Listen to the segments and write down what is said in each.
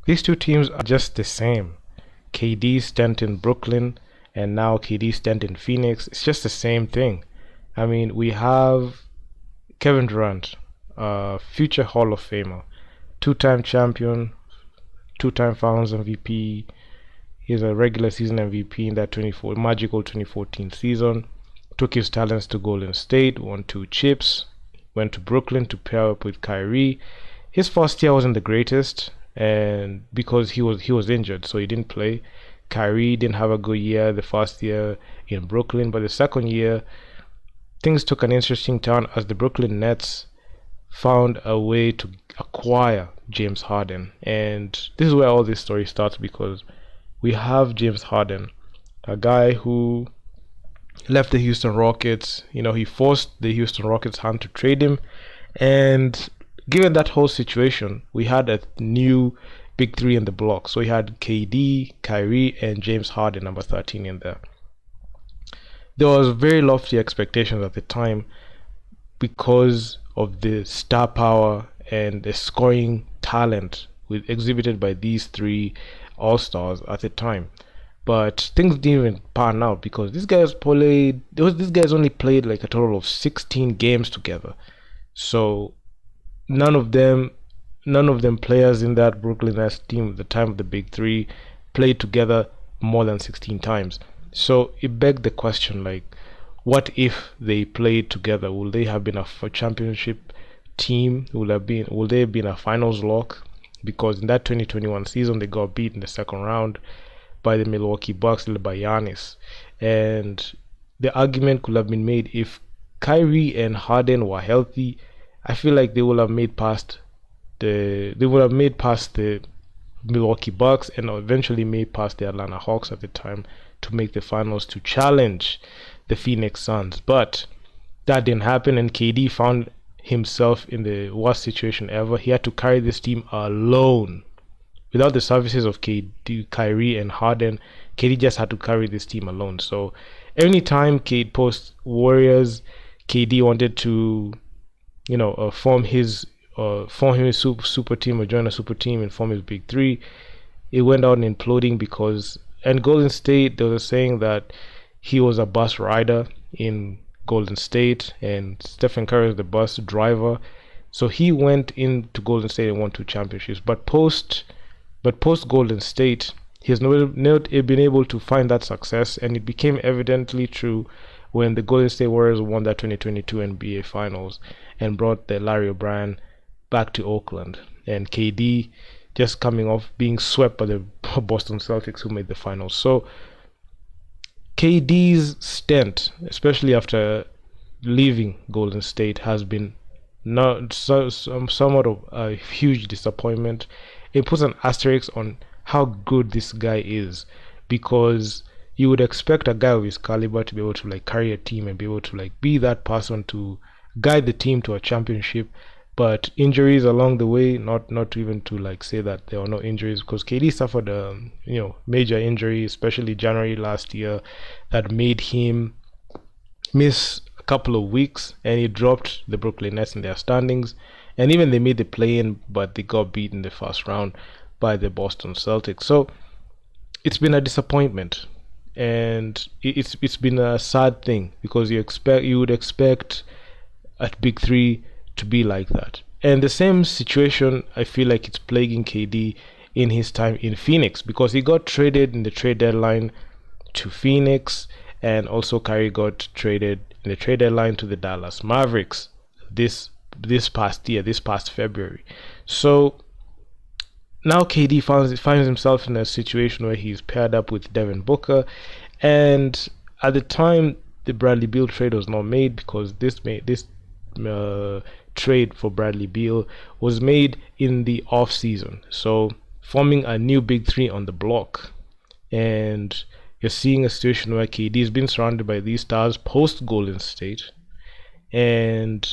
These two teams are just the same. KD's stint in Brooklyn and now KD's stint in Phoenix. It's just the same thing. I mean, we have Kevin Durant, future Hall of Famer, two-time champion, two-time Finals MVP. He's a regular season MVP in that magical 2014 season. Took his talents to Golden State, won two chips, went to Brooklyn to pair up with Kyrie. His first year wasn't the greatest, and because he was injured, so he didn't play. Kyrie didn't have a good year the first year in Brooklyn, but the second year things took an interesting turn as the Brooklyn Nets found a way to acquire James Harden. And this is where all this story starts because we have James Harden, a guy who left the Houston Rockets. He forced the Houston Rockets hand to trade him. And given that whole situation, we had a new big three in the block. So we had KD, Kyrie, and James Harden, number 13 in there. There was very lofty expectations at the time because of the star power and the scoring talent exhibited by these three all-stars at the time. But things didn't even pan out because these guys only played like a total of 16 games together. So none of them players in that Brooklyn Nets team at the time of the big three played together more than 16 times. So it begged the question, like, what if they played together? Will they have been a championship team? Will they have been a finals lock? Because in that 2021 season they got beat in the second round by the Milwaukee Bucks, led by Giannis. And the argument could have been made if Kyrie and Harden were healthy. I feel like they would have made past the Milwaukee Bucks and eventually made past the Atlanta Hawks at the time to make the finals to challenge the Phoenix Suns. But that didn't happen, and KD found himself in the worst situation ever. He had to carry this team alone. Without the services of KD, Kyrie, and Harden, KD just had to carry this team alone. So anytime KD post Warriors, KD wanted to, form his super team or join a super team and form his big three, it went out imploding and Golden State, they were saying that he was a bus rider in Golden State and Stephen Curry is the bus driver. So he went into Golden State and won two championships. But post Golden State, he has not been able to find that success, and it became evidently true when the Golden State Warriors won that 2022 NBA Finals and brought the Larry O'Brien back to Oakland, and KD just coming off being swept by the Boston Celtics, who made the finals. So KD's stint, especially after leaving Golden State, has been somewhat of a huge disappointment. It puts an asterisk on how good this guy is, because you would expect a guy of his caliber to be able to carry a team and be able to be that person to guide the team to a championship. But injuries along the way, not even to say that there were no injuries, because KD suffered a major injury, especially January last year, that made him miss a couple of weeks, and he dropped the Brooklyn Nets in their standings. And even they made the play-in, but they got beat in the first round by the Boston Celtics. So it's been a disappointment, and it's been a sad thing, because you would expect a big three to be like that. And the same situation, I feel like it's plaguing KD in his time in Phoenix, because he got traded in the trade deadline to Phoenix, and also Kyrie got traded in the trade deadline to the Dallas Mavericks this past February. So now KD finds himself in a situation where he's paired up with Devin Booker, and at the time the Bradley Beal trade was not made, because this trade for Bradley Beal was made in the off season, so forming a new big three on the block. And you're seeing a situation where KD has been surrounded by these stars post Golden State, and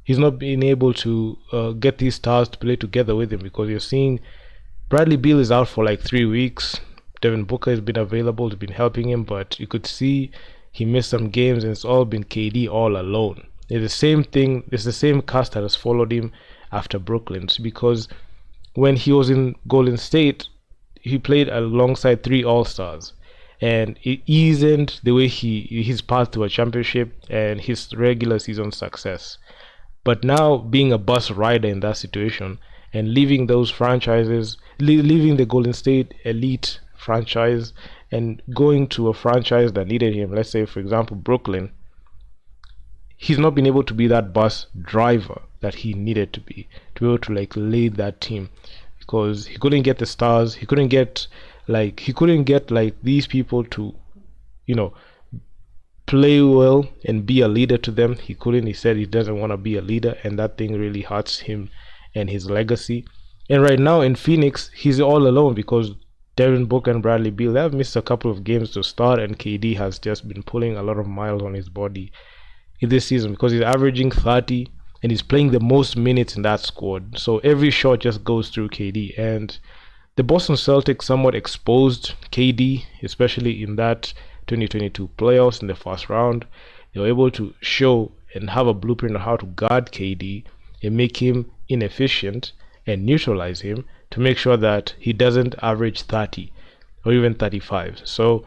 he's not being able to get these stars to play together with him, because you're seeing Bradley Beal is out for 3 weeks. Devin Booker has been available, has been helping him, but you could see he missed some games, and it's all been KD all alone. It's the same thing. It's the same cast that has followed him after Brooklyn. Because when he was in Golden State, he played alongside three All-Stars, and it eased the way his path to a championship and his regular season success. But now being a bus rider in that situation and leaving those franchises, leaving the Golden State elite franchise and going to a franchise that needed him, let's say for example Brooklyn, he's not been able to be that bus driver that he needed to be able to like lead that team, because he couldn't get the stars, he couldn't get like these people to, you know, play well and be a leader to them. He couldn't. He said he doesn't want to be a leader, and that thing really hurts him and his legacy. And right now in Phoenix, he's all alone because Devin Booker and Bradley Beal, they have missed a couple of games to start, and KD has just been pulling a lot of miles on his body in this season because he's averaging 30 and he's playing the most minutes in that squad. So every shot just goes through KD, and the Boston Celtics somewhat exposed KD, especially in that 2022 playoffs in the first round. They were able to show and have a blueprint on how to guard KD and make him inefficient and neutralize him to make sure that he doesn't average 30 or even 35. So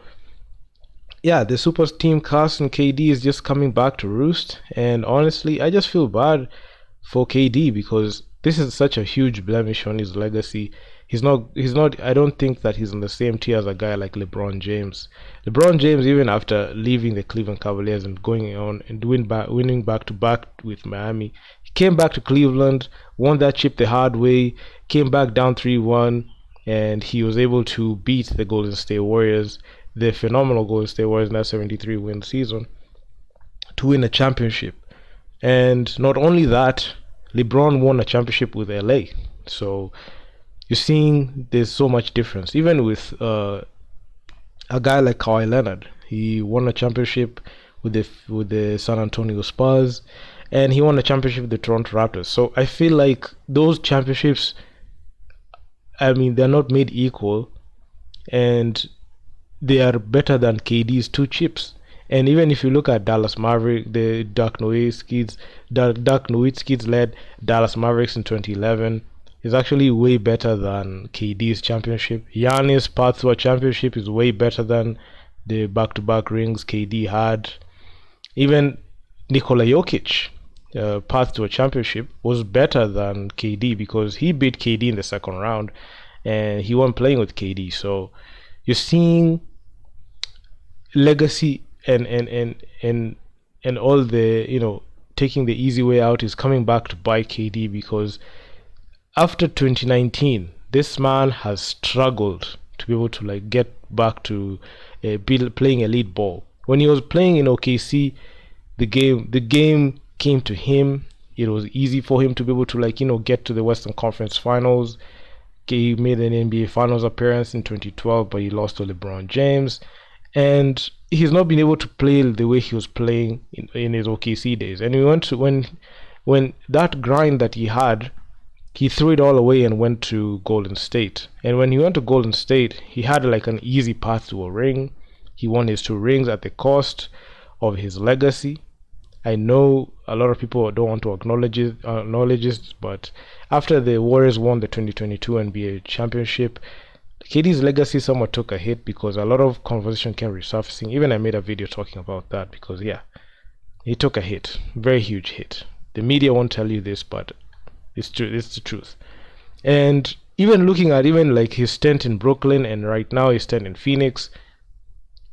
yeah, the super team cast and KD is just coming back to roost, and honestly I just feel bad for KD because this is such a huge blemish on his legacy. He's not I don't think that he's on the same tier as a guy like LeBron James. LeBron James, even after leaving the Cleveland Cavaliers and going on and winning back to back with Miami, he came back to Cleveland, won that chip the hard way, came back down 3-1, and he was able to beat the Golden State Warriors, the phenomenal Golden State Warriors in that 73 win season, to win a championship. And not only that, LeBron won a championship with LA. So you're seeing there's so much difference. Even with a guy like Kawhi Leonard, he won a championship with the San Antonio Spurs, and he won a championship with the Toronto Raptors. So I feel like those championships, I mean, they're not made equal, and they are better than KD's two chips. And even if you look at Dallas Maverick, the Dirk Nowitzki's led Dallas Mavericks in 2011 is actually way better than KD's championship. Giannis' path to a championship is way better than the back-to-back rings KD had. Even Nikola Jokic path to a championship was better than KD because he beat KD in the second round and he won playing with KD. So you're seeing legacy and all the, you know, taking the easy way out is coming back to bite KD, because after 2019 this man has struggled to be able to like get back to playing elite ball. When he was playing in OKC, the game came to him. It was easy for him to be able to like, you know, get to the Western Conference Finals. He made an NBA Finals appearance in 2012, but he lost to LeBron James, and he's not been able to play the way he was playing in his OKC days. And we went to when that grind that he had, he threw it all away and went to Golden State. And when he went to Golden State, he had like an easy path to a ring. He won his two rings at the cost of his legacy. I know a lot of people don't want to acknowledge it, but after the Warriors won the 2022 NBA championship, KD's legacy somewhat took a hit because a lot of conversation came resurfacing. Even I made a video talking about that because, yeah, he took a hit, very huge hit. The media won't tell you this, but it's true. It's the truth. And even looking at even like his stint in Brooklyn and right now his stint in Phoenix,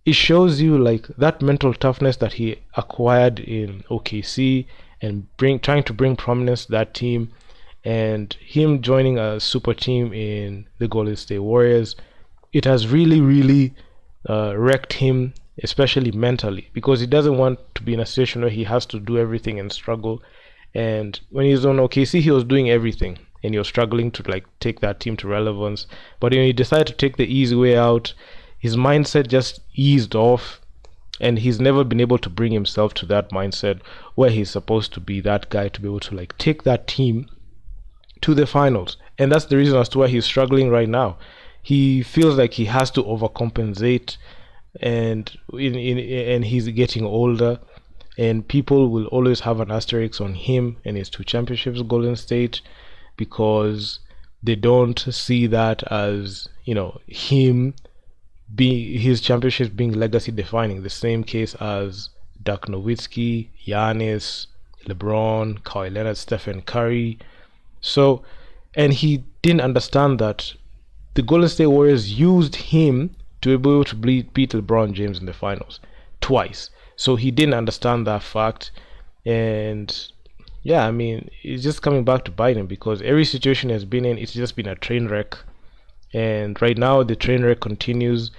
it shows you like that mental toughness that he acquired in OKC and trying to bring prominence to that team, and him joining a super team in the Golden State Warriors. It has really wrecked him, especially mentally, because he doesn't want to be in a situation where he has to do everything and struggle. And when he was on OKC, he was doing everything and he was struggling to like take that team to relevance. But when he decided to take the easy way out, his mindset just eased off, and he's never been able to bring himself to that mindset where he's supposed to be that guy to be able to like take that team to the finals. And that's the reason as to why he's struggling right now. He feels like he has to overcompensate, and and he's getting older, and people will always have an asterisk on him and his two championships with Golden State, because they don't see that as, him be his championship being legacy defining. The same case as Dirk Nowitzki, Giannis, LeBron, Kawhi Leonard, Stephen Curry. So, and he didn't understand that the Golden State Warriors used him to be able to beat LeBron James in the finals twice. So he didn't understand that fact, and yeah, I mean, it's just coming back to bite him because every situation has been in, it's just been a train wreck. And right now, the train wreck continues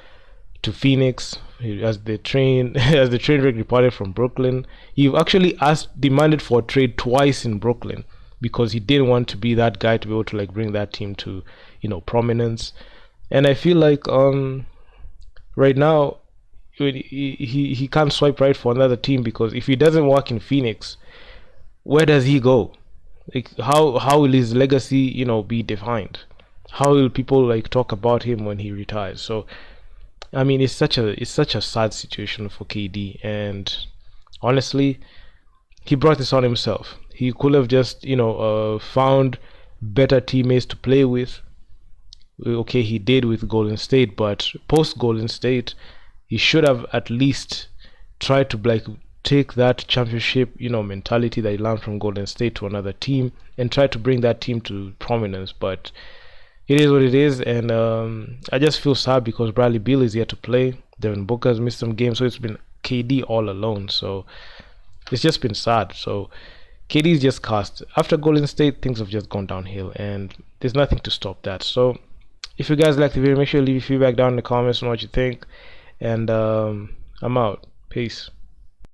to Phoenix as the train as the train wreck departed from Brooklyn. He actually demanded for a trade twice in Brooklyn because he didn't want to be that guy to be able to like bring that team to prominence. And I feel like right now he can't swipe right for another team because if he doesn't work in Phoenix, where does he go? Like how will his legacy be defined? How will people like talk about him when he retires? So I mean, it's such a sad situation for KD, and honestly, he brought this on himself. He could have just found better teammates to play with. Okay, he did with Golden State, but post Golden State, he should have at least tried to like take that championship mentality that he learned from Golden State to another team and try to bring that team to prominence. But it is what it is, and I just feel sad because Bradley Beal is yet to play. Devin Booker's missed some games, so it's been KD all alone. So it's just been sad. So KD's just cast. After Golden State, things have just gone downhill, and there's nothing to stop that. So if you guys like the video, make sure you leave your feedback down in the comments on what you think. And I'm out. Peace.